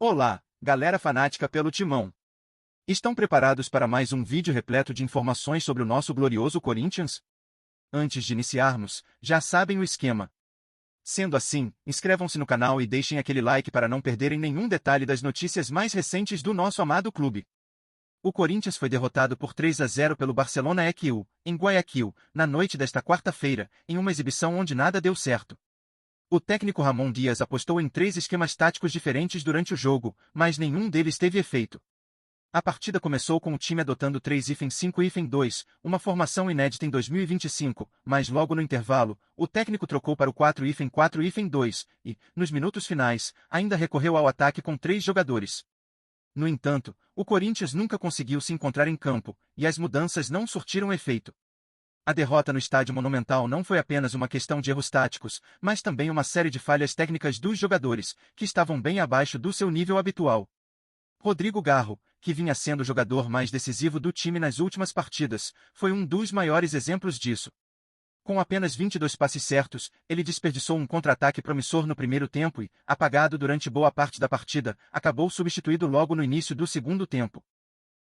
Olá, galera fanática pelo Timão. Estão preparados para mais um vídeo repleto de informações sobre o nosso glorioso Corinthians? Antes de iniciarmos, já sabem o esquema. Sendo assim, inscrevam-se no canal e deixem aquele like para não perderem nenhum detalhe das notícias mais recentes do nosso amado clube. O Corinthians foi derrotado por 3-0 pelo Barcelona EQ, em Guayaquil, na noite desta quarta-feira, em uma exibição onde nada deu certo. O técnico Ramon Dias apostou em 3 esquemas táticos diferentes durante o jogo, mas nenhum deles teve efeito. A partida começou com o time adotando 3-5-2, uma formação inédita em 2025, mas logo no intervalo, o técnico trocou para o 4-4-2 e, nos minutos finais, ainda recorreu ao ataque com 3 jogadores. No entanto, o Corinthians nunca conseguiu se encontrar em campo, e as mudanças não surtiram efeito. A derrota no Estádio Monumental não foi apenas uma questão de erros táticos, mas também uma série de falhas técnicas dos jogadores, que estavam bem abaixo do seu nível habitual. Rodrigo Garro, que vinha sendo o jogador mais decisivo do time nas últimas partidas, foi um dos maiores exemplos disso. Com apenas 22 passes certos, ele desperdiçou um contra-ataque promissor no primeiro tempo e, apagado durante boa parte da partida, acabou substituído logo no início do segundo tempo.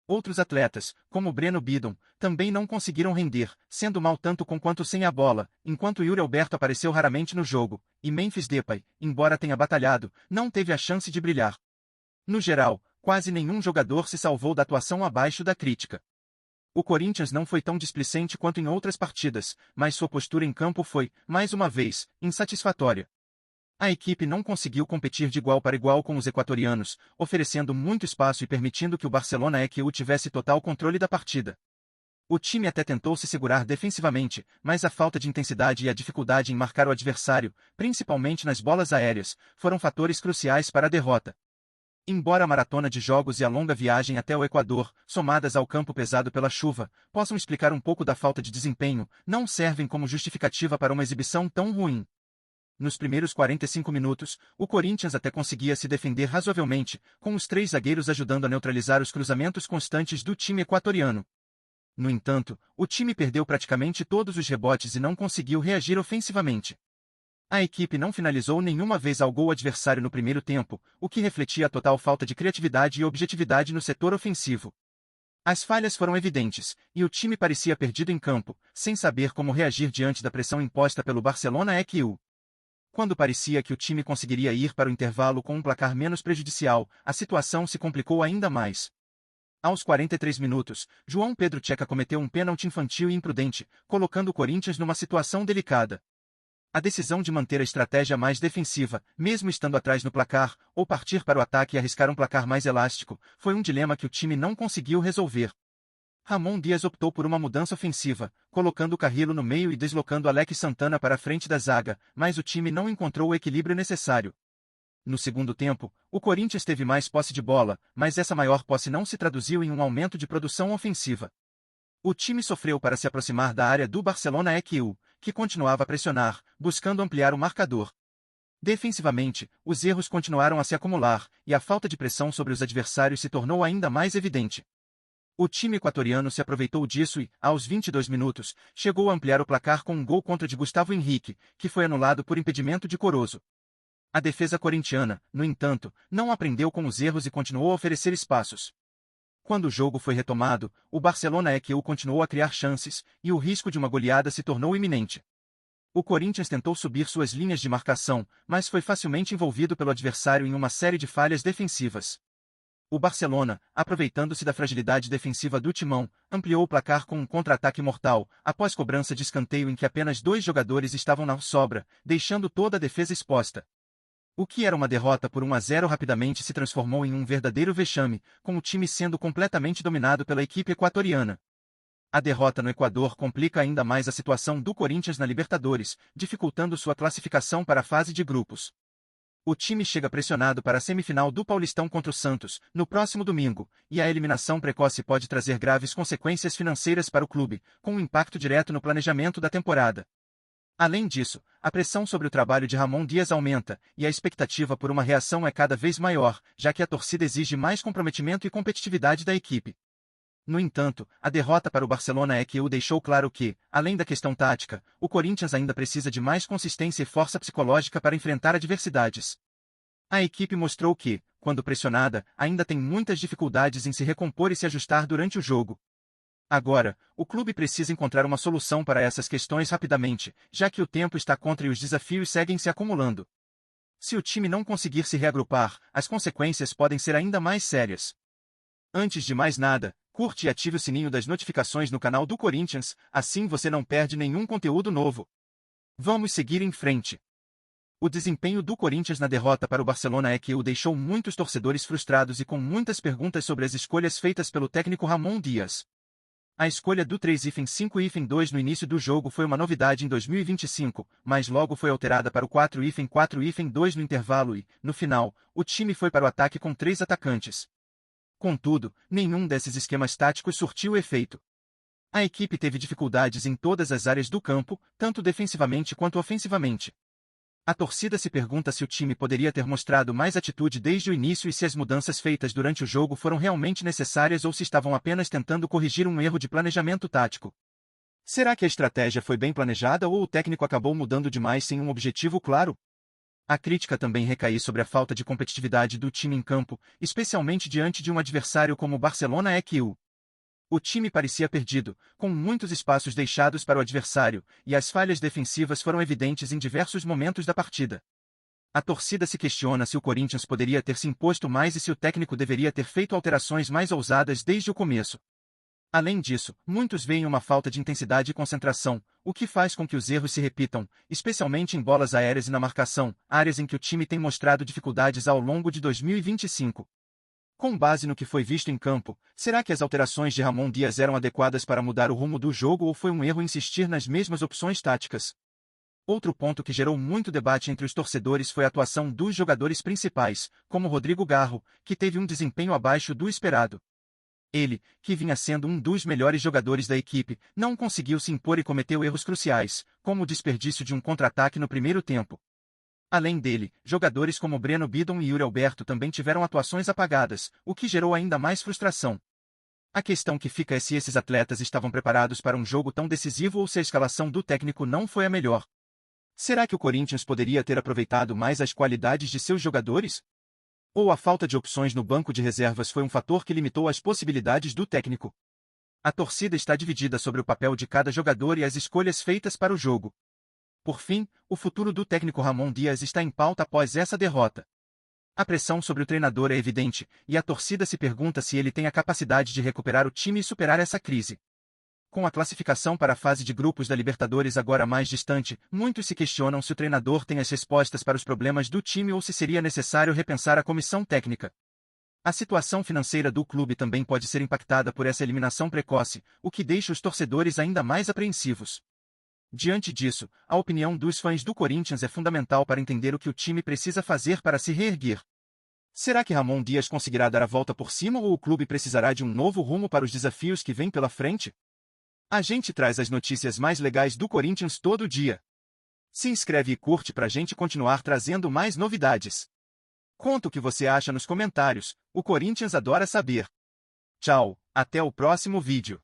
Outros atletas, como Breno Bidon, também não conseguiram render, sendo mal tanto com quanto sem a bola, enquanto Yuri Alberto apareceu raramente no jogo, e Memphis Depay, embora tenha batalhado, não teve a chance de brilhar. No geral, quase nenhum jogador se salvou da atuação abaixo da crítica. O Corinthians não foi tão displicente quanto em outras partidas, mas sua postura em campo foi, mais uma vez, insatisfatória. A equipe não conseguiu competir de igual para igual com os equatorianos, oferecendo muito espaço e permitindo que o Barcelona EQ tivesse total controle da partida. O time até tentou se segurar defensivamente, mas a falta de intensidade e a dificuldade em marcar o adversário, principalmente nas bolas aéreas, foram fatores cruciais para a derrota. Embora a maratona de jogos e a longa viagem até o Equador, somadas ao campo pesado pela chuva, possam explicar um pouco da falta de desempenho, não servem como justificativa para uma exibição tão ruim. Nos primeiros 45 minutos, o Corinthians até conseguia se defender razoavelmente, com os 3 zagueiros ajudando a neutralizar os cruzamentos constantes do time equatoriano. No entanto, o time perdeu praticamente todos os rebotes e não conseguiu reagir ofensivamente. A equipe não finalizou nenhuma vez ao gol adversário no primeiro tempo, o que refletia a total falta de criatividade e objetividade no setor ofensivo. As falhas foram evidentes, e o time parecia perdido em campo, sem saber como reagir diante da pressão imposta pelo Barcelona EQ. Quando parecia que o time conseguiria ir para o intervalo com um placar menos prejudicial, a situação se complicou ainda mais. Aos 43 minutos, João Pedro Checa cometeu um pênalti infantil e imprudente, colocando o Corinthians numa situação delicada. A decisão de manter a estratégia mais defensiva, mesmo estando atrás no placar, ou partir para o ataque e arriscar um placar mais elástico, foi um dilema que o time não conseguiu resolver. Ramon Dias optou por uma mudança ofensiva, colocando Carrillo no meio e deslocando Alex Santana para a frente da zaga, mas o time não encontrou o equilíbrio necessário. No segundo tempo, o Corinthians teve mais posse de bola, mas essa maior posse não se traduziu em um aumento de produção ofensiva. O time sofreu para se aproximar da área do Barcelona EQ, que continuava a pressionar, buscando ampliar o marcador. Defensivamente, os erros continuaram a se acumular, e a falta de pressão sobre os adversários se tornou ainda mais evidente. O time equatoriano se aproveitou disso e, aos 22 minutos, chegou a ampliar o placar com um gol contra de Gustavo Henrique, que foi anulado por impedimento de Corozo. A defesa corintiana, no entanto, não aprendeu com os erros e continuou a oferecer espaços. Quando o jogo foi retomado, o Barcelona EQ continuou a criar chances, e o risco de uma goleada se tornou iminente. O Corinthians tentou subir suas linhas de marcação, mas foi facilmente envolvido pelo adversário em uma série de falhas defensivas. O Barcelona, aproveitando-se da fragilidade defensiva do Timão, ampliou o placar com um contra-ataque mortal, após cobrança de escanteio em que apenas 2 jogadores estavam na sobra, deixando toda a defesa exposta. O que era uma derrota por 1-0 rapidamente se transformou em um verdadeiro vexame, com o time sendo completamente dominado pela equipe equatoriana. A derrota no Equador complica ainda mais a situação do Corinthians na Libertadores, dificultando sua classificação para a fase de grupos. O time chega pressionado para a semifinal do Paulistão contra o Santos, no próximo domingo, e a eliminação precoce pode trazer graves consequências financeiras para o clube, com um impacto direto no planejamento da temporada. Além disso, a pressão sobre o trabalho de Ramon Dias aumenta, e a expectativa por uma reação é cada vez maior, já que a torcida exige mais comprometimento e competitividade da equipe. No entanto, a derrota para o Barcelona EQ deixou claro que, além da questão tática, o Corinthians ainda precisa de mais consistência e força psicológica para enfrentar adversidades. A equipe mostrou que, quando pressionada, ainda tem muitas dificuldades em se recompor e se ajustar durante o jogo. Agora, o clube precisa encontrar uma solução para essas questões rapidamente, já que o tempo está contra e os desafios seguem se acumulando. Se o time não conseguir se reagrupar, as consequências podem ser ainda mais sérias. Antes de mais nada, curte e ative o sininho das notificações no canal do Corinthians, assim você não perde nenhum conteúdo novo. Vamos seguir em frente. O desempenho do Corinthians na derrota para o Barcelona é que o deixou muitos torcedores frustrados e com muitas perguntas sobre as escolhas feitas pelo técnico Ramon Dias. A escolha do 3-5-2 no início do jogo foi uma novidade em 2025, mas logo foi alterada para o 4-4-2 no intervalo e, no final, o time foi para o ataque com 3 atacantes. Contudo, nenhum desses esquemas táticos surtiu efeito. A equipe teve dificuldades em todas as áreas do campo, tanto defensivamente quanto ofensivamente. A torcida se pergunta se o time poderia ter mostrado mais atitude desde o início e se as mudanças feitas durante o jogo foram realmente necessárias ou se estavam apenas tentando corrigir um erro de planejamento tático. Será que a estratégia foi bem planejada ou o técnico acabou mudando demais sem um objetivo claro? A crítica também recai sobre a falta de competitividade do time em campo, especialmente diante de um adversário como o Barcelona O time parecia perdido, com muitos espaços deixados para o adversário, e as falhas defensivas foram evidentes em diversos momentos da partida. A torcida se questiona se o Corinthians poderia ter se imposto mais e se o técnico deveria ter feito alterações mais ousadas desde o começo. Além disso, muitos veem uma falta de intensidade e concentração, o que faz com que os erros se repitam, especialmente em bolas aéreas e na marcação, áreas em que o time tem mostrado dificuldades ao longo de 2025. Com base no que foi visto em campo, será que as alterações de Ramon Dias eram adequadas para mudar o rumo do jogo ou foi um erro insistir nas mesmas opções táticas? Outro ponto que gerou muito debate entre os torcedores foi a atuação dos jogadores principais, como Rodrigo Garro, que teve um desempenho abaixo do esperado. Ele, que vinha sendo um dos melhores jogadores da equipe, não conseguiu se impor e cometeu erros cruciais, como o desperdício de um contra-ataque no primeiro tempo. Além dele, jogadores como Breno Bidon e Yuri Alberto também tiveram atuações apagadas, o que gerou ainda mais frustração. A questão que fica é se esses atletas estavam preparados para um jogo tão decisivo ou se a escalação do técnico não foi a melhor. Será que o Corinthians poderia ter aproveitado mais as qualidades de seus jogadores? Ou a falta de opções no banco de reservas foi um fator que limitou as possibilidades do técnico? A torcida está dividida sobre o papel de cada jogador e as escolhas feitas para o jogo. Por fim, o futuro do técnico Ramon Dias está em pauta após essa derrota. A pressão sobre o treinador é evidente, e a torcida se pergunta se ele tem a capacidade de recuperar o time e superar essa crise. Com a classificação para a fase de grupos da Libertadores agora mais distante, muitos se questionam se o treinador tem as respostas para os problemas do time ou se seria necessário repensar a comissão técnica. A situação financeira do clube também pode ser impactada por essa eliminação precoce, o que deixa os torcedores ainda mais apreensivos. Diante disso, a opinião dos fãs do Corinthians é fundamental para entender o que o time precisa fazer para se reerguer. Será que Ramon Dias conseguirá dar a volta por cima ou o clube precisará de um novo rumo para os desafios que vêm pela frente? A gente traz as notícias mais legais do Corinthians todo dia. Se inscreve e curte pra gente continuar trazendo mais novidades. Conta o que você acha nos comentários, o Corinthians adora saber. Tchau, até o próximo vídeo.